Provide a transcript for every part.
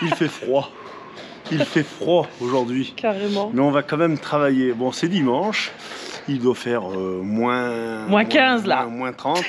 Il fait froid. Il fait froid aujourd'hui. Carrément. Mais on va quand même travailler. Bon, c'est dimanche. Il doit faire moins 15 là. Moins 30.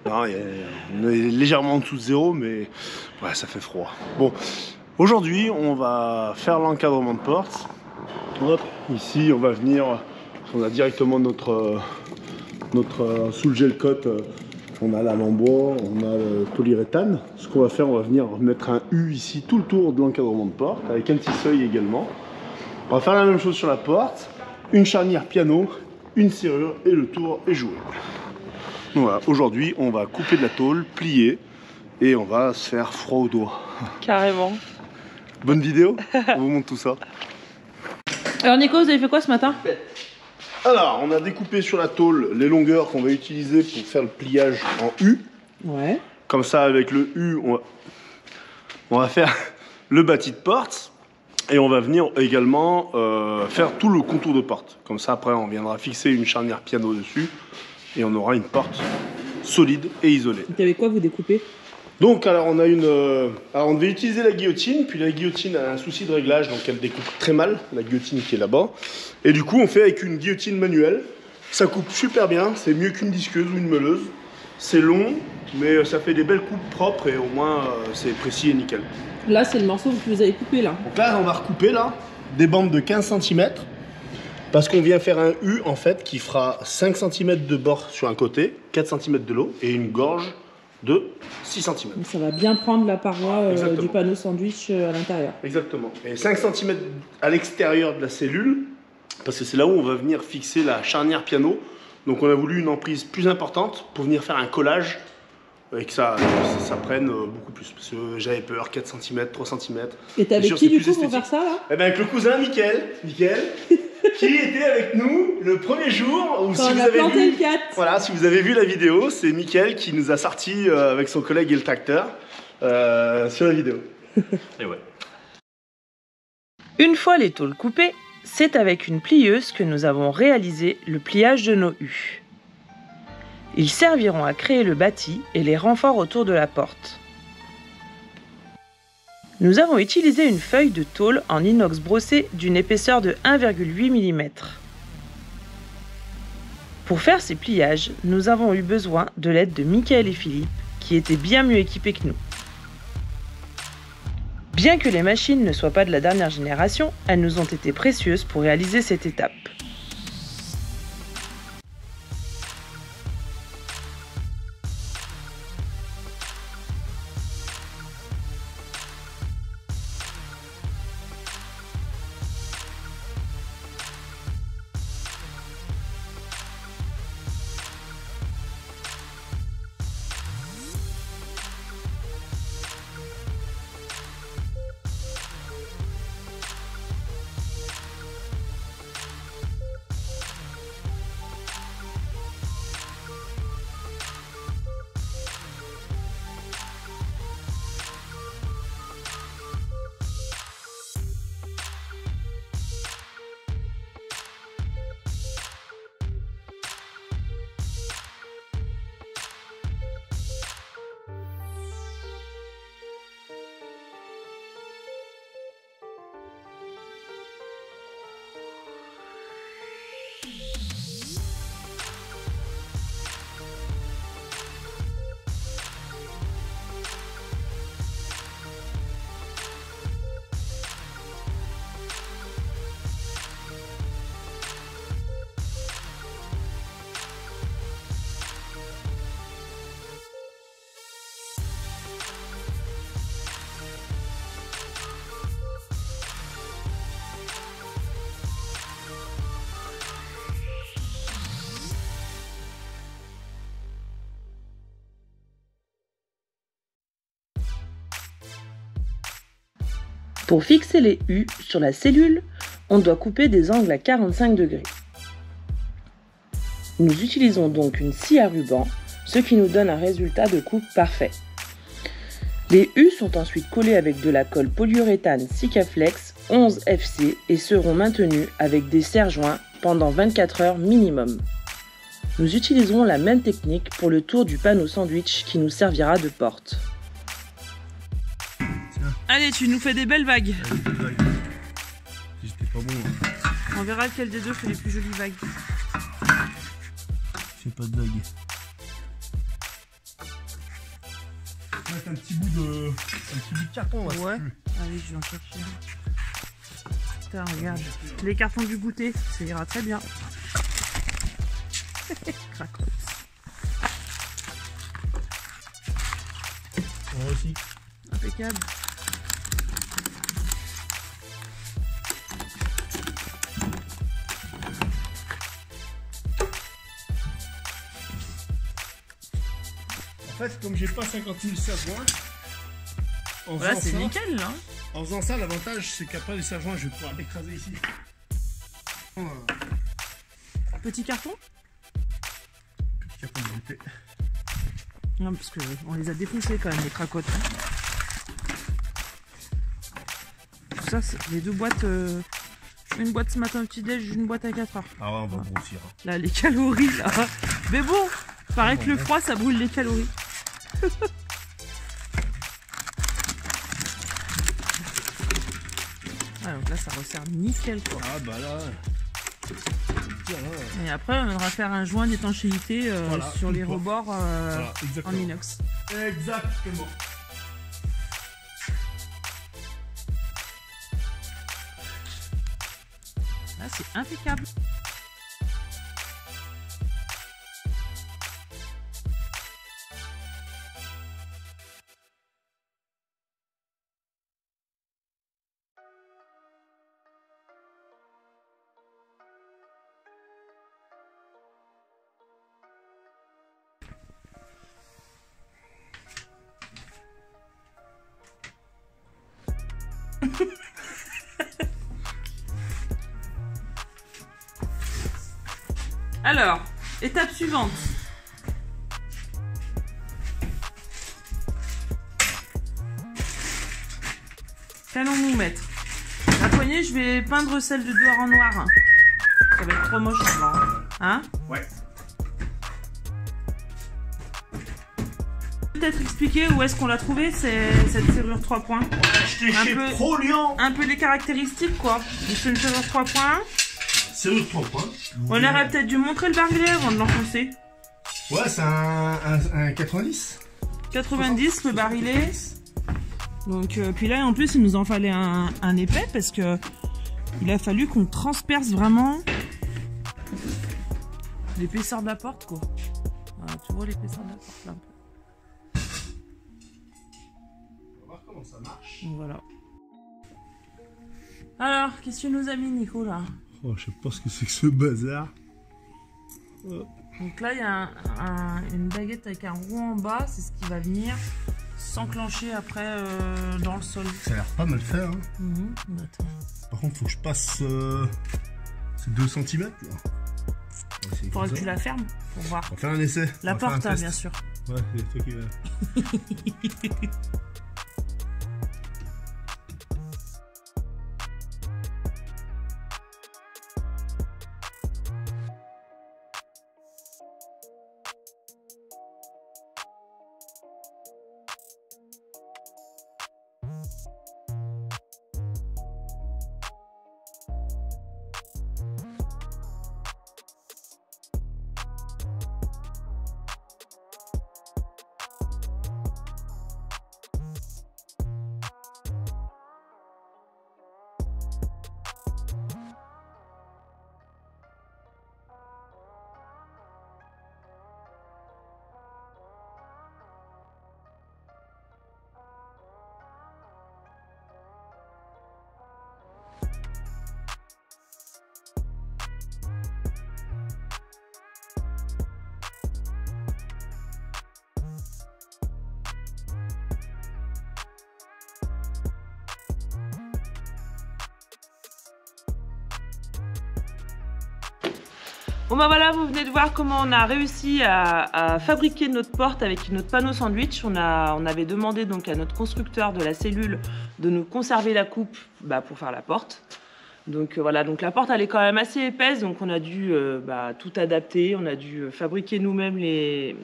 Non, on est légèrement en dessous de zéro, mais ouais, ça fait froid. Bon, aujourd'hui, on va faire l'encadrement de porte. Hop, ici, on va venir. On a directement notre sous le gel coat. On a la lame en bois, on a le polyuréthane. Ce qu'on va faire, on va venir mettre un U ici tout le tour de l'encadrement de porte, avec un petit seuil également. On va faire la même chose sur la porte, une charnière piano, une serrure et le tour est joué. Donc voilà, aujourd'hui on va couper de la tôle, plier et on va se faire froid aux doigts. Carrément. Bonne vidéo, on vous montre tout ça. Alors Nico, vous avez fait quoi ce matin? Alors, on a découpé sur la tôle les longueurs qu'on va utiliser pour faire le pliage en U. Ouais. Comme ça, avec le U, on va faire le bâti de porte. Et on va venir également faire tout le contour de porte. Comme ça, après, on viendra fixer une charnière piano dessus. Et on aura une porte solide et isolée. Vous avez quoi vous découpez? Donc, alors, on a alors, on devait utiliser la guillotine. Puis la guillotine a un souci de réglage, donc elle découpe très mal, la guillotine qui est là-bas. Et du coup, on fait avec une guillotine manuelle. Ça coupe super bien, c'est mieux qu'une disqueuse ou une meuleuse. C'est long, mais ça fait des belles coupes propres et au moins c'est précis et nickel. Là, c'est le morceau que vous avez coupé là. Donc là, on va recouper là, des bandes de 15 cm. Parce qu'on vient faire un U en fait qui fera 5 cm de bord sur un côté, 4 cm de l'eau et une gorge de 6 cm. Donc ça va bien prendre la paroi du panneau sandwich à l'intérieur. Exactement. Et 5 cm à l'extérieur de la cellule, parce que c'est là où on va venir fixer la charnière piano. Donc on a voulu une emprise plus importante pour venir faire un collage et que ça prenne beaucoup plus. Parce que j'avais peur, 4 cm, 3 cm. Et t'es avec qui du coup pour faire ça là? Eh ben avec le cousin Mickaël, qui était avec nous le premier jour. Où, quand si on a planté le 4. Voilà, si vous avez vu la vidéo, c'est Mickaël qui nous a sorti avec son collègue et le tracteur sur la vidéo. Et ouais. Une fois les tôles coupées, c'est avec une plieuse que nous avons réalisé le pliage de nos U. Ils serviront à créer le bâti et les renforts autour de la porte. Nous avons utilisé une feuille de tôle en inox brossé d'une épaisseur de 1,8 mm. Pour faire ces pliages, nous avons eu besoin de l'aide de Mickaël et Philippe, qui étaient bien mieux équipés que nous. Bien que les machines ne soient pas de la dernière génération, elles nous ont été précieuses pour réaliser cette étape. Pour fixer les U sur la cellule, on doit couper des angles à 45 degrés. Nous utilisons donc une scie à ruban, ce qui nous donne un résultat de coupe parfait. Les U sont ensuite collés avec de la colle polyuréthane Sikaflex 11 FC et seront maintenus avec des serre-joints pendant 24 heures minimum. Nous utiliserons la même technique pour le tour du panneau sandwich qui nous servira de porte. Allez, tu nous fais des belles vagues. Si j'étais pas bon. On verra lequel des deux fait les plus jolies vagues. Je fais pas de vagues. Un petit bout de carton là. Ouais. Allez, je vais en chercher. Putain, regarde. Les cartons du goûter, ça ira très bien. Cracotte. Moi aussi. Impeccable. En fait, comme j'ai pas 50 000 serre-joints, Voilà, c'est nickel là. En faisant ça, l'avantage c'est qu'après les serre-joints, je vais pouvoir l'écraser ici. Petit carton? Petit carton de goûter. Non, parce que on les a défoncés quand même, les cracottes. Tout ça, c'est les deux boîtes. Une boîte ce matin au petit-déj, une boîte à 4 heures. Ah ouais, on va grossir. Là, les calories là. Mais bon, paraît que le froid ça brûle les calories. Ah, donc là, ça resserre nickel quoi. Ah bah là. Et après, on viendra faire un joint d'étanchéité voilà, sur les fois. rebords Voilà, en inox. Exactement. Là, c'est impeccable. Alors, étape suivante. Qu'allons-nous mettre? La poignée, je vais peindre celle de dehors en noir. Ça va être trop moche en blanc. Hein? Ouais. Peut-être expliquer où est-ce qu'on l'a trouvé, cette serrure 3 points. Acheté chez Proliant. Un peu les caractéristiques quoi. C'est une serrure 3 points. Serrure 3 points. On aurait peut-être dû montrer le barillet avant de l'enfoncer. Ouais, c'est un 90. 90 le barillet. Donc puis là en plus il nous en fallait un épais parce que il a fallu qu'on transperce vraiment l'épaisseur de la porte quoi. Voilà, tu vois l'épaisseur de la porte là un peu. On va voir comment ça marche. Donc, voilà. Alors, qu'est-ce que tu nous as mis Nico là? Oh, je sais pas ce que c'est que ce bazar. Donc là il y a une baguette avec un rond en bas, c'est ce qui va venir s'enclencher après dans le sol. Ça a l'air pas mal fait. Hein. Attends. Par contre, faut que je passe c'est 2 cm là. Faudrait que tu la fermes pour voir. On va faire un essai. La porte, hein, bien sûr. Ouais, c'est toi qui va. Bon bah voilà, vous venez de voir comment on a réussi à fabriquer notre porte avec notre panneau sandwich. On avait demandé donc à notre constructeur de la cellule de nous conserver la coupe pour faire la porte. Donc voilà, donc la porte elle est quand même assez épaisse, donc on a dû tout adapter. On a dû fabriquer nous-mêmes les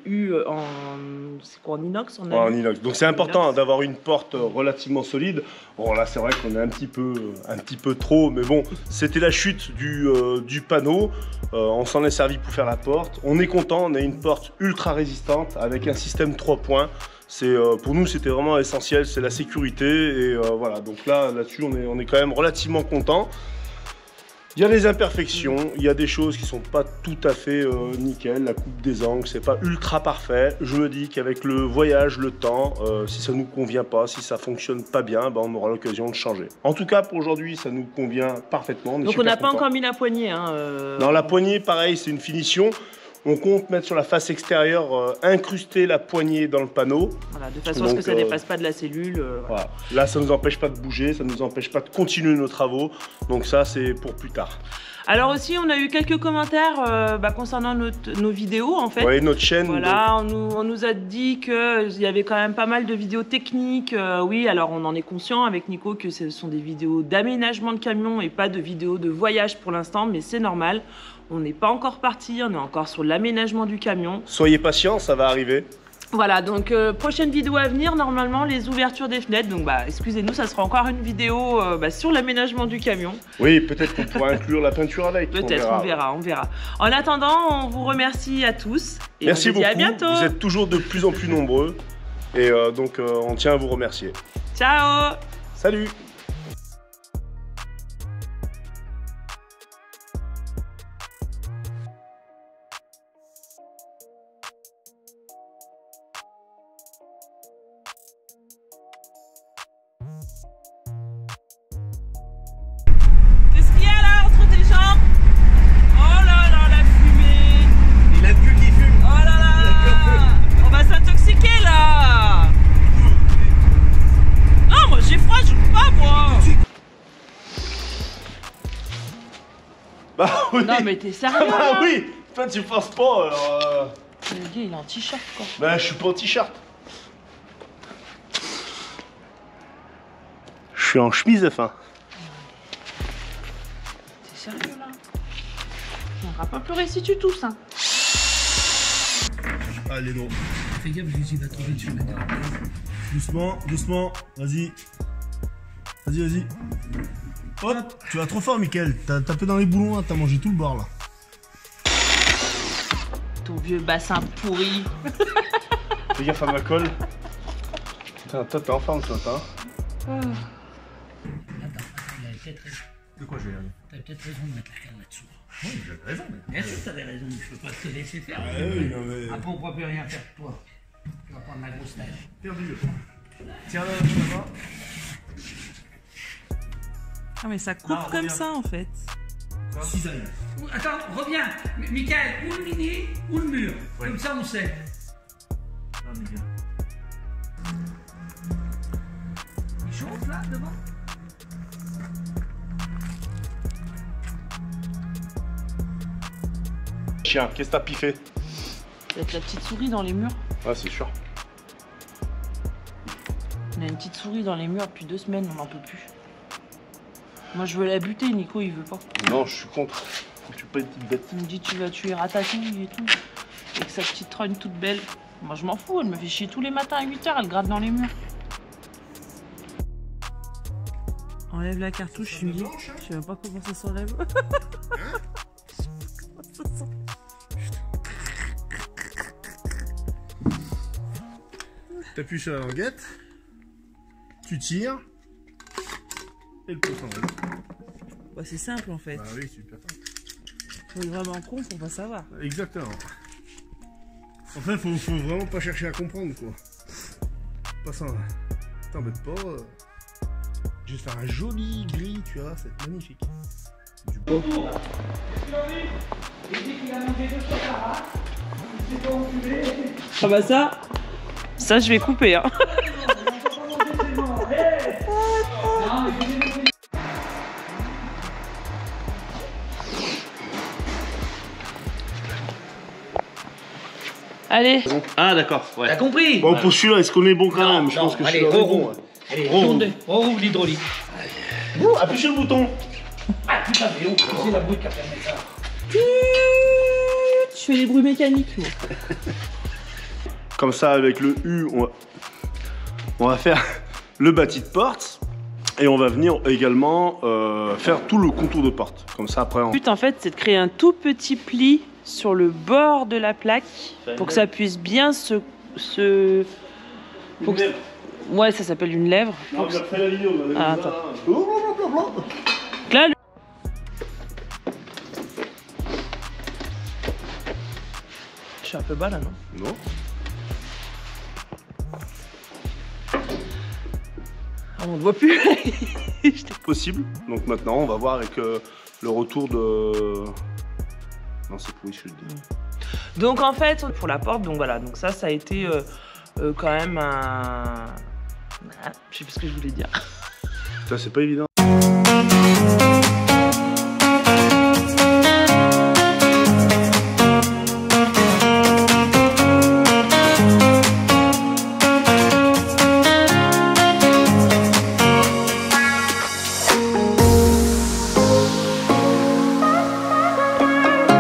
U en inox. En inox. Donc c'est important d'avoir une porte relativement solide. Bon là c'est vrai qu'on est un petit peu trop, mais bon, c'était la chute du panneau. On s'en est servi pour faire la porte. On est content, on a une porte ultra résistante avec un système 3 points. Pour nous c'était vraiment essentiel, c'est la sécurité et voilà, donc là-dessus on est quand même relativement content. Il y a des imperfections, il y a des choses qui sont pas tout à fait nickel, la coupe des angles c'est pas ultra parfait. Je me dis qu'avec le voyage, le temps, si ça nous convient pas, si ça fonctionne pas bien, on aura l'occasion de changer. En tout cas pour aujourd'hui ça nous convient parfaitement. Donc on n'a pas encore mis la poignée. Non, la poignée pareil c'est une finition. On compte mettre sur la face extérieure, incruster la poignée dans le panneau. Voilà, de façon à ce que ça ne dépasse pas de la cellule. Voilà. Là, ça ne nous empêche pas de bouger, ça ne nous empêche pas de continuer nos travaux. Donc ça, c'est pour plus tard. Alors aussi, on a eu quelques commentaires concernant nos vidéos, en fait. Oui, notre chaîne. Voilà, on nous a dit qu'il y avait quand même pas mal de vidéos techniques. Oui, alors on en est conscient avec Nico que ce sont des vidéos d'aménagement de camion et pas de vidéos de voyage pour l'instant, mais c'est normal. On n'est pas encore parti, on est encore sur l'aménagement du camion. Soyez patients, ça va arriver. Voilà, donc prochaine vidéo à venir, normalement les ouvertures des fenêtres. Donc excusez-nous, ça sera encore une vidéo sur l'aménagement du camion. Oui, peut-être qu'on pourra inclure la peinture avec. Peut-être, on verra. En attendant, on vous remercie à tous. Et merci beaucoup, à bientôt. Vous êtes toujours de plus en plus nombreux. Et donc on tient à vous remercier. Ciao. Salut. Bah oui. Non mais t'es sérieux là? Ah oui. Toi tu penses pas alors Le gars il est en t-shirt quoi. Bah je suis pas en t-shirt. Je suis en chemise de fin. T'es sérieux là? On va pas pleurer si tu tousses hein. Allez non. Fais gaffe, il va tomber dessus. Doucement, doucement, vas-y. Vas-y. Hop, tu vas trop fort, Mickaël. T'as tapé dans les boulons, t'as mangé tout le bord là. Ton vieux bassin pourri. Fais gaffe à ma colle. Putain, toi t'es en forme ce matin. Attends, il avait peut-être raison. De quoi je vais aller? T'avais peut-être raison de mettre la canne là-dessous. Oui, j'avais raison. Bien sûr que t'avais raison, mais je peux pas te laisser faire. Ah oui, non mais... Après, on ne pourra plus rien faire pour toi. Tu vas prendre la grosse tête. Perdu. Tiens là, là-bas. Ah mais ça coupe comme ça en fait. Cisaille. Attends, reviens. Mickaël, ou le mini ou le mur. Ouais. Comme ça on sait. Non mais bien. Il chauffe là devant. Chien, qu'est-ce que t'as piffé? Peut-être la petite souris dans les murs. Ah c'est sûr. On a une petite souris dans les murs depuis 2 semaines, on n'en peut plus. Moi je veux la buter, Nico il veut pas. Non, je suis contre. Je suis pas une petite bête. Il me dit tu vas tuer Ratatouille et tout. Avec sa petite trogne toute belle. Moi je m'en fous, elle me fait chier tous les matins à 8 h, elle gratte dans les murs. Enlève la cartouche, je me dis. Je sais même pas comment ça s'enlève. T'appuies sur la languette, tu tires, et le pot s'enlève. Bah c'est simple en fait. Bah oui, super simple. Faut être vraiment con pour pas savoir. Exactement. En fait, faut vraiment pas chercher à comprendre quoi. Pas ça. T'embête pas. Juste faire un joli gris, tu vois, c'est magnifique. Du bon. Ah bah ça je vais couper hein. Allez. Ah d'accord, ouais. T'as compris? Bon, pour celui-là, est-ce qu'on est bon quand même? Je pense que allez, celui-là est bon. Ouais. Allez, Rouvre. rouvre l'hydraulique. Appuie sur le bouton. Ah putain, mais oh, c'est la bruit qui a permis ça. Je fais les bruits mécaniques, moi. Comme ça, avec le U, on va faire le bâti de porte. Et on va venir également faire tout le contour de porte. Comme ça, après, Le but, en fait, c'est de créer un tout petit pli sur le bord de la plaque pour que ça puisse bien se... Une lèvre. Ouais, ça s'appelle une lèvre. On a fait la vidéo. Ah, attends. Blablabla. Là, je suis un peu bas là, non? Non. Ah, on ne voit plus. Possible. Donc maintenant, on va voir avec le retour de... Non, c'est pourri, je le dis. Donc en fait, pour la porte, donc voilà, donc ça a été quand même un... Ah, je sais plus ce que je voulais dire. Ça, c'est pas évident